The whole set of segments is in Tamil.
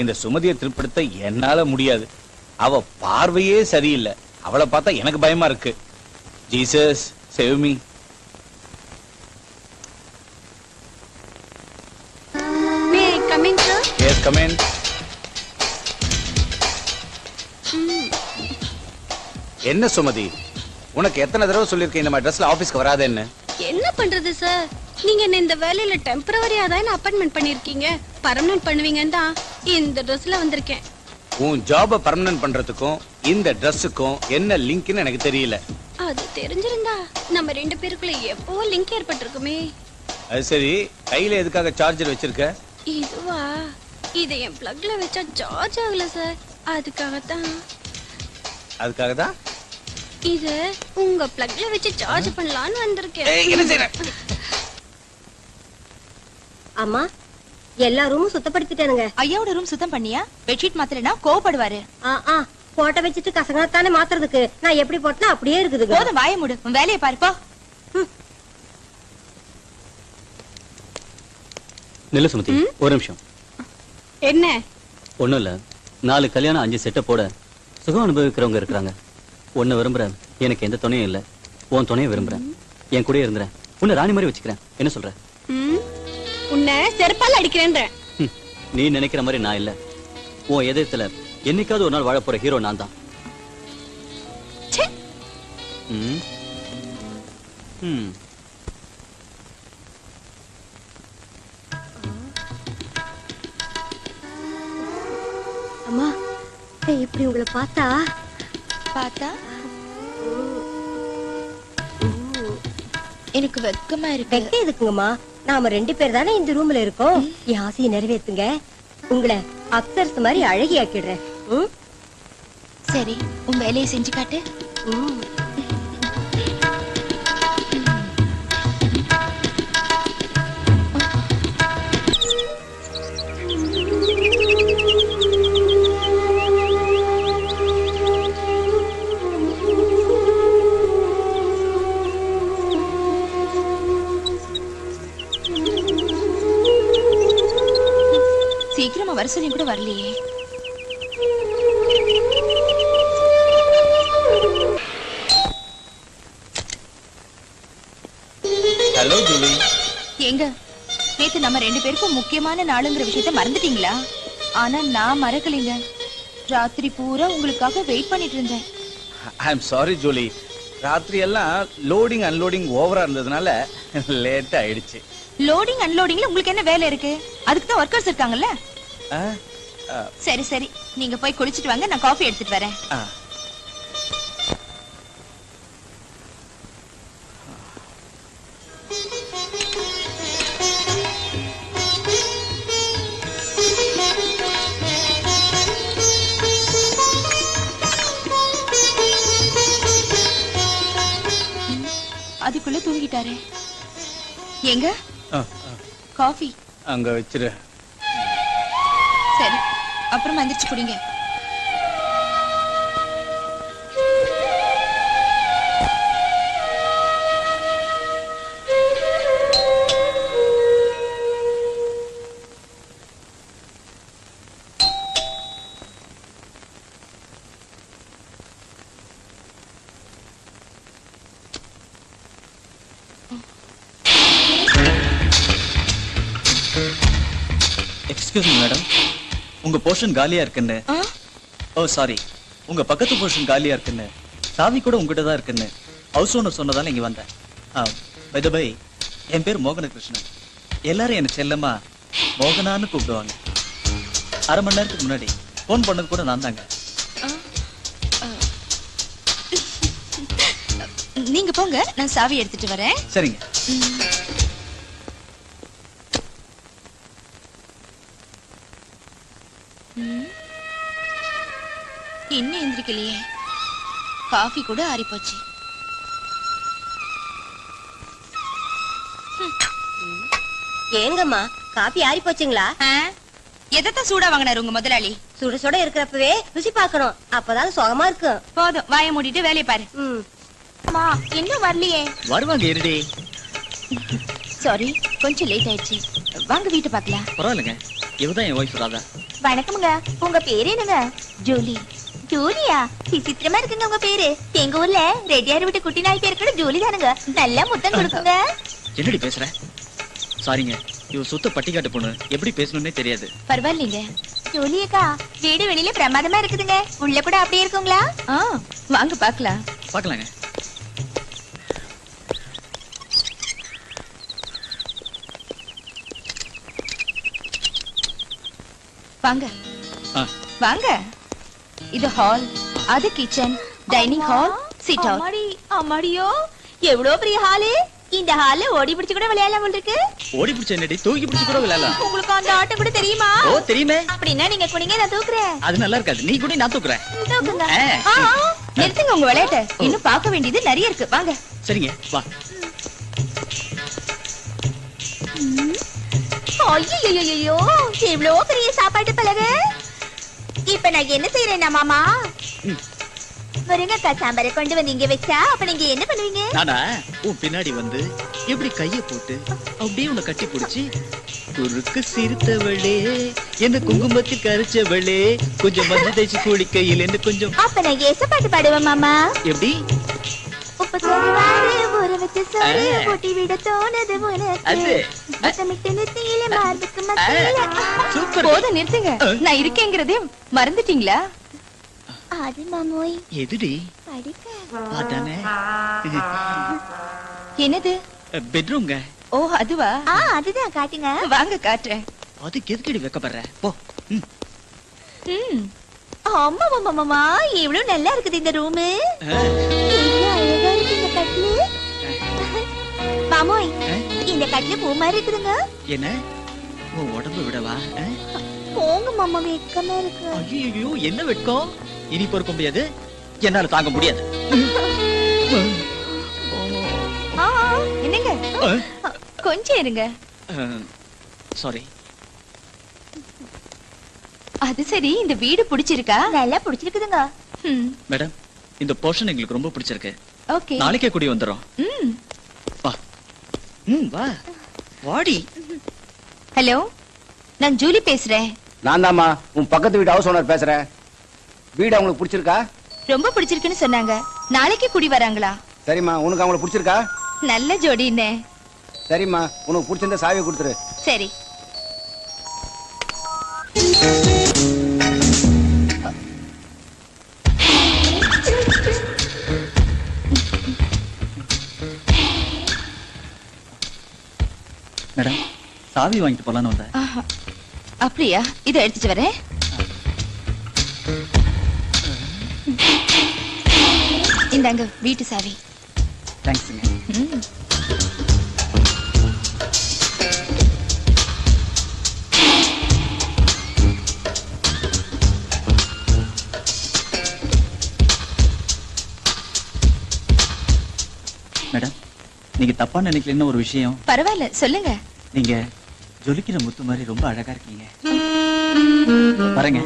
இந்த சுமதியை திருப்படுத்த என்னால முடியாது. அவ பார்வையே சரியில்லை. அவளை பார்த்தா எனக்கு பயமா இருக்கு. Jesus save me. May I come in, sir? Yes, come in. என்ன சுமதி, உனக்கு எத்தனை தடவை சொல்லிருக்கேன் இந்த மாதிரி ட்ரெஸ்ல ஆபீஸ்க்கு வராதேன்னு? என்ன பண்றது சார், நீங்க என்ன இந்த வேலையில டெம்பரவரியா தான் அப்பாயின்ட்மெண்ட் பண்ணிருக்கீங்க. பர்மனன்ட் பண்ணுவீங்கன்னு தான் இந்த ட்ரெஸ்ல வந்திருக்கேன். உன் ஜாப பர்மனன்ட் பண்றதுக்கும் இந்த ட்ரெஸ்ஸுக்கும் என்ன லிங்க்னு எனக்கு தெரியல. அது தெரிஞ்சிருந்தா நம்ம ரெண்டு பேருக்குள்ள எப்போ லிங்க் ஏற்பட்டிருக்குமே. அது சரி, கையில எதுக்காக சார்ஜர் வச்சிருக்க? இதுவா, இதை என் பிளக்ல வச்சா சார்ஜ் ஆகல சார், அதுக்காகத்தான். அதுக்காகதான் இது உங்க பிளக்ல வச்சு சார்ஜ் பண்ணலாம்னு வந்திருக்கேன். என்ன செய்ற? அம்மா, எல்லா ரூமும் சுத்தப்படுத்திட்டேனுங்க. ஐயாவோட ரூம் சுத்தம் பண்ணியா? பெட்ஷீட் மாத்தலனா கோவப்படுவாரு. போட்ட வச்சுட்டு கசங்கத்தானே மாத்துறதுக்கு நான் எப்படி போட்டா அப்படியே இருக்குது. போதும், வாய மூடு, உன் வேலையை பாருப்பா. நில்ல சுமதி, ஒரு நிமிஷம். என்ன? ஒண்ணும் இல்ல, 4 கல்யாணம் 5 செட்டை போட சுகம் அனுபவிக்கிறவங்க இருக்கிறாங்க. உன்னை விரும்புறேன், எனக்கு எந்த துணையும் இல்ல. உன் துணையை விரும்புறேன், என் கூட இருந்துறேன், உன்னை ராணி மாதிரி வச்சுக்கிறேன். என்ன சொல்ற? உன்னை செருப்பால அடிக்கிறேன்ற. நீ நினைக்கிற மாதிரி நான் இல்ல. உன் எதிர்த்துல என்னைக்காவது ஒரு நாள் வாழ போற ஹீரோ நான் தான். அம்மா, இப்படி உங்களை பார்த்தா எனக்கு வெக்கமா இருக்கு. வெக்க எதுக்குங்கம்மா? நாம 2 பேர் தானே இந்த ரூம்ல இருக்கோம். என் ஆசையை நிறைவேத்துங்க. உங்களை அப்சரஸ் மாதிரி அழகி ஆக்கிடுறேன். சரி, உன் வேலையை செஞ்சு காட்டு. சீக்கிரமா வர சொல்லி கூட வரலையே. Hello Julie. எங்க நேத்து நம்ம 2 பேருக்கும் முக்கியமான நாளுங்கிற விஷயத்த மறந்துட்டீங்களா? ஆனா நான் மறக்கலைங்க. ராத்திரி பூரா உங்களுக்காக வெயிட் பண்ணிட்டு இருந்தேன். ஐ அம் சாரி ஜூலி, ராத்திரி எல்லாம் லோடிங் அன்லோடிங் ஓவரா இருந்ததுனால லேட் ஆயிடுச்சு. லோடிங் அன்லோடிங்ல உங்களுக்கு என்ன வேலை இருக்கு? அதுக்கு தான் வர்க்கர்ஸ் இருக்காங்கல்ல. சரி சரி, நீங்க போய் குளிச்சிட்டு வாங்க, நான் காஃபி எடுத்துட்டு வரேன். அதுக்குள்ள தூங்கிட்டாரே. எங்க காஃபி? அங்க வச்சிரு. சரி, அப்புறம் எந்திரிச்சு குடிங்க. எக்ஸ்கியூஸ் மீ மேடம், உங்க போர்ஷன் காலியா இருக்குன்னு. ஓ சாரி, உங்க பக்கத்து போர்ஷன் காலியா இருக்குன்னு, சாவி கூட உங்ககிட்ட தான் இருக்குன்னு ஹவுஸ் ஓனர் சொன்னதால இங்க வந்தேன். பை தி பை, என் பேர் மோகனகிருஷ்ணன். எல்லாரும் என்ன செல்லமா மோகனான்னு கூப்பிடுவாங்க. அரை மணி நேரத்துக்கு முன்னாடி போன் பண்ணது கூட நான் தாங்க. நீங்க போங்க, நான் சாவி எடுத்துட்டு வரேன். சரிங்க. இன்னும் எந்திரிக்கலையே. காஃபி கூட ஆறி போச்சு. ஏங்கம்மா, காபி ஆறி போச்சுங்களா? எதத்தான் சூடா வாங்கினாரு உங்க முதலாளி? சுட சுட இருக்கிறப்பவே ருசி பார்க்கணும், அப்பதான் சுகமா இருக்கும். போதும், வாயை மூடிட்டு வேலையை பாரு. இன்னும் வரலையே. வருவாங்க இருடி. சாரி, கொஞ்சம் லேட் ஆயிடுச்சு. வாங்க வீட்டை பார்க்கலாம். பரவாயில்லைங்க, இவதான் என் ஒய்ஃப் ராதா. வணக்கம்ங்க. உங்க பேரு என்னங்க? ஜூலி. ஜூலியா? விசித்திரமா இருக்குங்க உங்க பேரு. எங்க ஊர்ல ரெட்டியார் வீட்டு குட்டி நாய் பேரு கூட ஜூலி தானுங்க. நல்லா முத்தம் கொடுக்குங்க. என்னடி பேசுற? சாரிங்க, இவ சுத்த பட்டிக்காட்டு பொண்ணு, எப்படி பேசணும்னே தெரியாது. பரவாயில்லைங்க. ஜூலியக்கா, வீடு வெளியில பிரமாதமா இருக்குதுங்க. உள்ள கூட அப்படியே இருக்குங்களா? வாங்க பாக்கலாம். பாக்கலாங்க. வாங்க வாங்க. இது ஹால், அது kitchen, dining hall, sit out. அம்மாடி அம்மாடியோ, எவ்வளவு பெரிய ஹாலு. இந்த ஹால்ல ஓடி பிடிச்சு கூட விளையாடலாம் போல இருக்கு. ஓடி பிடிச்ச என்னடி, தூக்கி பிடிச்சு கூட விளையாடலாம். உங்களுக்கு அந்த ஆட்டம் கூட தெரியுமா? ஓ தெரியுமே. அப்படின்னா நீங்க குனிங்க, நான் தூக்குறேன். அது நல்லா இருக்காது, நீ கூட நான் தூக்குறேன். தூக்குங்க. நிறுத்துங்க உங்க விளையாட்ட, இன்னும் பார்க்க வேண்டியது நிறைய இருக்கு. வாங்க. சரிங்க, வா. ஐயோ, எவ்வளவு பெரிய சாப்பாட்டு பலகை. இப்ப நான் என்ன செய்யறேன்னா மாமா, முருங்கக்காய் சாம்பாரை கொண்டு வந்து இங்க வச்சா அப்ப நீங்க என்ன பண்ணுவீங்க? நானா உன் பின்னாடி வந்து எப்படி கைய போட்டு அப்படியே உன்னை கட்டி பிடிச்சி, குறுக்கு சிரித்தவளே, என்ன குங்குமத்தில் கரைச்சவளே, கொஞ்சம் மஞ்சள் தேய்ச்சி குளிக்கையில் என்ன கொஞ்சம். அப்ப நான் ஏச பாட்டு பாடுவேன் மாமா. எப்படி? உப்பு சொல்லுவாரு, ஊற வச்சு சொல்லி போட்டி விட தோணுது உனக்கு. முத்தமிட்டு நெத்தியில மார்புக்கு மத்தியில. சூப்பர். போதும் நிறுத்துங்க, நான் இருக்கேங்கிறதே மறந்துட்டீங்களா? அது மாமோய். எதுடி? படிக்க. அதானே. என்னது? பெட்ரூம்ங்க. ஓ அதுவா? அதுதான், காட்டுங்க. வாங்க காட்டுறேன். அதுக்கு எதுக்கடி வைக்கப்படுற? போ. ஆமா மாமா, மாமா இவ்வளவு நல்லா இருக்குது இந்த ரூமு. அழகா இருக்கு இந்த கட்டிலு. மாமோய், இந்த கட்டிலு பூ மாதிரி இருக்குதுங்க. என்ன உன் உடம்பு விடவா? போங்க மாமா, வெக்கமா இருக்கு. ஐயோ, என்ன வெட்கம். இனி பொறுக்க முடியாது, என்னால தாங்க முடியாது. என்னங்க, கொஞ்சம் இருங்க. சாரி. அது சரி, இந்த வீடு பிடிச்சிருக்கா? நல்லா பிடிச்சிருக்குதுங்க. மேடம், இந்த போர்ஷன் எங்களுக்கு ரொம்ப பிடிச்சிருக்கு. ஓகே, நாளைக்கே கூடி வந்துறோம். வா. வா. வாடி. ஹலோ, நான் ஜூலி பேசுறேன். நான் தாம்மா உன் பக்கத்து வீட்டு ஹவுஸ் ஓனர் பேசுறேன். வீடு அவங்களுக்கு பிடிச்சிருக்கா? ரொம்ப பிடிச்சிருக்குன்னு சொன்னாங்க. நாளைக்கு குடி வராங்களா? சரிம்மா, உனக்கு அவங்களுக்கு பிடிச்சிருக்கா? நல்ல ஜோடின்னு. சரிம்மா, உனக்கு பிடிச்சிருந்த சாவியை கொடுத்துரு. சரி. மேடம், சாவி வாங்கிட்டு போலான்னு வந்தேன். அப்படியா? இதை எடுத்துட்டு வரேன். இந்தாங்க வீட்டு சாவி. தேங்க்ஸுங்க. மேடம், நீங்க தப்பா நினைக்கலன்னு ஒரு விஷயம். பரவாயில்ல, சொல்லுங்க. நீங்க ஜொலிக்கிற முத்து மாதிரி ரொம்ப அழகா இருக்கீங்க. பாருங்க.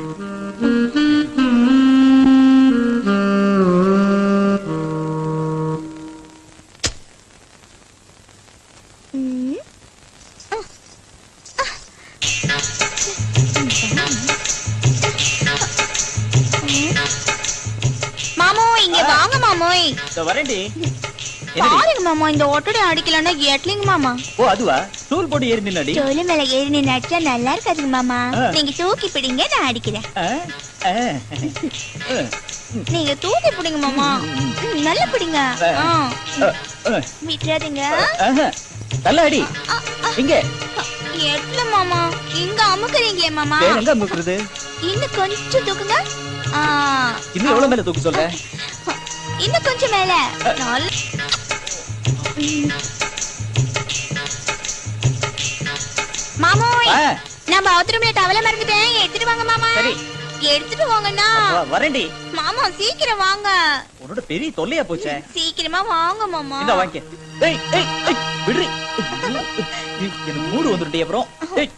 மாமோ, இங்க வாங்க மாமோய். வரேன்டி. பாருங்க மாமா, இந்த ஓட்டோட அடிக்கலன்னா எட்லிங்க மாமா. ஓ அதுவா? டூல் போட்டு ஏறி நின்னாடி. ஜோலி மேல ஏறி நின்னாச்சா நல்லா இருக்காதுங்க மாமா. நீங்க தூக்கி பிடிங்க, நான் அடிக்கிறேன். நீங்க தூக்கி பிடிங்க மாமா. நல்லா பிடிங்க. விட்டுறாதீங்க. நல்லா அடி. இங்க எட்ல மாமா, இங்க அமுக்குறீங்களே மாமா. வேற எங்க அமுக்குறது? இன்னும் கொஞ்சம் தூக்குங்க. இன்னும் எவ்வளவு மேல தூக்க சொல்ற? இன்னும் கொஞ்சம் மேல. மாமோய், நான் பாத்ரூம்ல டவல மறந்துட்டேன், எடுத்துட்டு வாங்க மாமா. சரி, எடுத்துட்டு வாங்கண்ணா. வரேன்டி. மாமா சீக்கிரம் வாங்க. உன்னோட பெரிய தொல்லையா போச்சே. சீக்கிரமா வாங்க மாமா. இந்த வாங்க. ஏய் ஏய் ஏய், விடுறி. எனக்கு மூடு வந்துட்டே அப்புறம். ஏய்.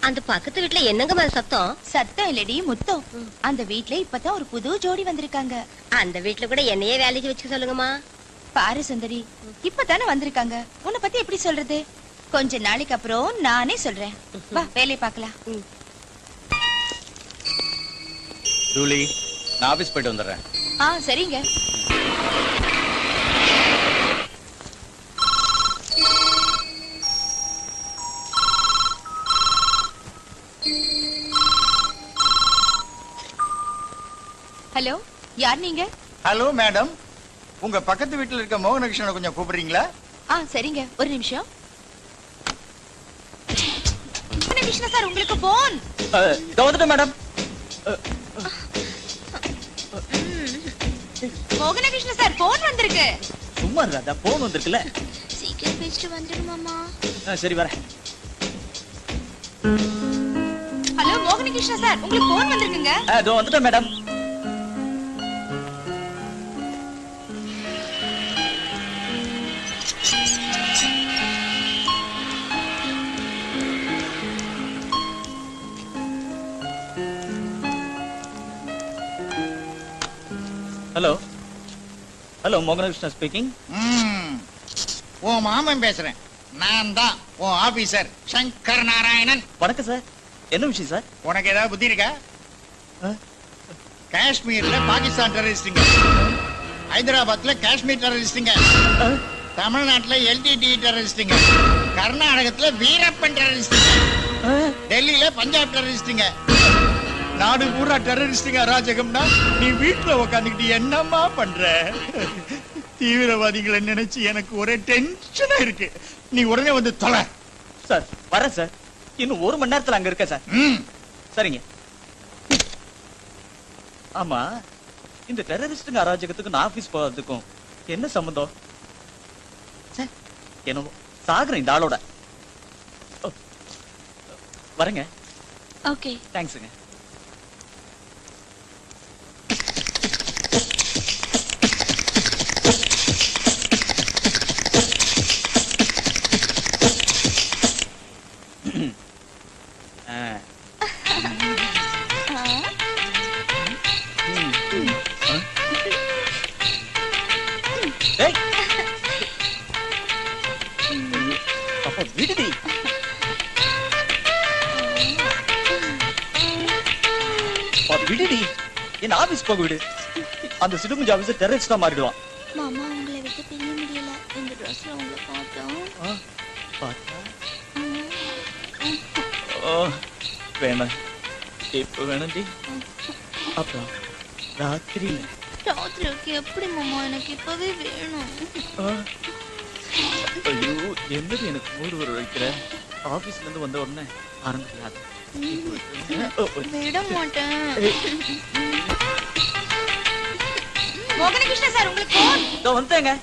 அந்த பக்கத்து வீட்டுல என்னங்க சத்தம்? சத்தம் இல்லடி முத்தம். அந்த வீட்ல இப்பதான் ஒரு புது ஜோடி வந்திருக்காங்க. அந்த வீட்டுல கூட என்னையே வேலைக்கு வச்சுக்க சொல்லுங்கம்மா. பாரு சுந்தரி, இப்பதானே வந்திருக்காங்க. உன்னை பத்தி எப்படி சொல்றது? கொஞ்ச நாளைக்கு அப்புறம் நானே சொல்றேன். வா வேலையை பார்க்கலாம். ஜூலி, நான் ஆபீஸ் போயிட்டு வந்துடுறேன். சரிங்க. ஹலோ, யார் நீங்க? ஹலோ மேடம், உங்க பக்கத்து வீட்டுல இருக்க மோகனகிருஷ்ணனை கொஞ்சம் கூப்பிடுறீங்களா? சரிங்க, ஒரு நிமிஷம். மோகனகிருஷ்ண சார், உங்களுக்கு போன். இதோ வந்துட்டேன் மேடம். மோகனகிருஷ்ண சார், போன் வந்திருக்கு. சும்மா இருடா, போன் வந்திருக்குல்ல. சீக்கிரம் பேசிட்டு வந்துடுமாமா. சரி வரேன். ஹலோ மோகனகிருஷ்ண சார், உங்களுக்கு போன் வந்திருக்குங்க. இதோ வந்துட்டேன் madam. Hello hello, Mohanakrishna speaking. உன் மாமன் பேசுறேன். நான் தான் உன் ஆபீசர் சங்கர் நாராயணன். வணக்கம் சார். என்ன விஷயம் சார்? உனக்கு ஏதாவது புத்தி இருக்கா? காஷ்மீர்ல பாகிஸ்தான் டெரரிஸ்டுங்க, ஹைதராபாத்ல காஷ்மீர் டெரரிஸ்டுங்க, தமிழ்நாட்டுல எல்டிடி டெரரிஸ்டுங்க, கர்நாடகத்துல வீரப்பன் டெரரிஸ்டுங்க, டெல்லியில பஞ்சாப் டெரரிஸ்டுங்க. நாடு பூரா டெரரிஸ்டுங்க அராஜகம்னா நீ வீட்டுல உட்காந்துக்கிட்டு என்னம்மா பண்ற? தீவிரவாதிகளை நினைச்சு எனக்கு ஒரே டென்ஷனா இருக்கு. நீ உடனே வந்து தொலை. சார் வரேன் சார். இன்னும் 1 மணி நேரத்துல அங்க இருக்க சார். சரிங்க. ஆமா, இந்த டெரரிஸ்டுங்க அராஜகத்துக்கும் நான் ஆபீஸ் போறதுக்கும் என்ன சம்பந்தம்? என்னவோ சாகுறேன் இந்த ஆளோட. வரேங்க. ஓகே, தேங்க்ஸுங்க. விடுதி விடுடி, என்ன ஆபீஸ் போக விடு. அந்த சிடுமுஜ் ஆபீஸ் டெரரிஸ்டா மாறிடுவான். மாமா உங்களை விட்டு பிரிய முடியல. இந்த ட்ரெஸ்ல உங்களை பார்த்தோம். வேணாம், இப்ப வேணாண்டி. அப்புறம் ராத்திரியில எப்படி மாமா? எனக்கு இப்பவே வேணும். ஐயோ, என்னது எனக்கு மூடு வர வைக்கிற? ஆபீஸ்ல இருந்து வந்த உடனே ஆரம்பிக்கலாது. விட மாட்டேன். மோகனகிருஷ்ண சார், உங்களுக்கு போன். இதோ வந்துட்டேங்க.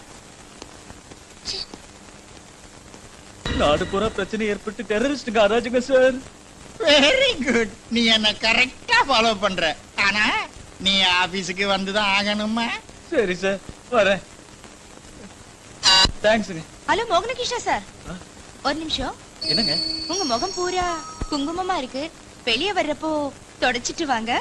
நாடு பூரா பிரச்சனை ஏற்பட்டு டெரரிஸ்டுங்க அராஜகம் சார். வெரி குட், நீ என்ன கரெக்டா ஃபாலோ பண்ற. ஆனா நீ ஆபீஸுக்கு வந்துதான் ஆகணுமா? சரி சார், வரேன். தேங்க்ஸுங்க. ஹலோ மோகனகிருஷ்ண சார், ஒரு நிமிஷம். என்னங்க? உங்க முகம் பூரா குங்குமமா இருக்கு. வெளியே வர்றப்போ தொடச்சிட்டு வாங்க.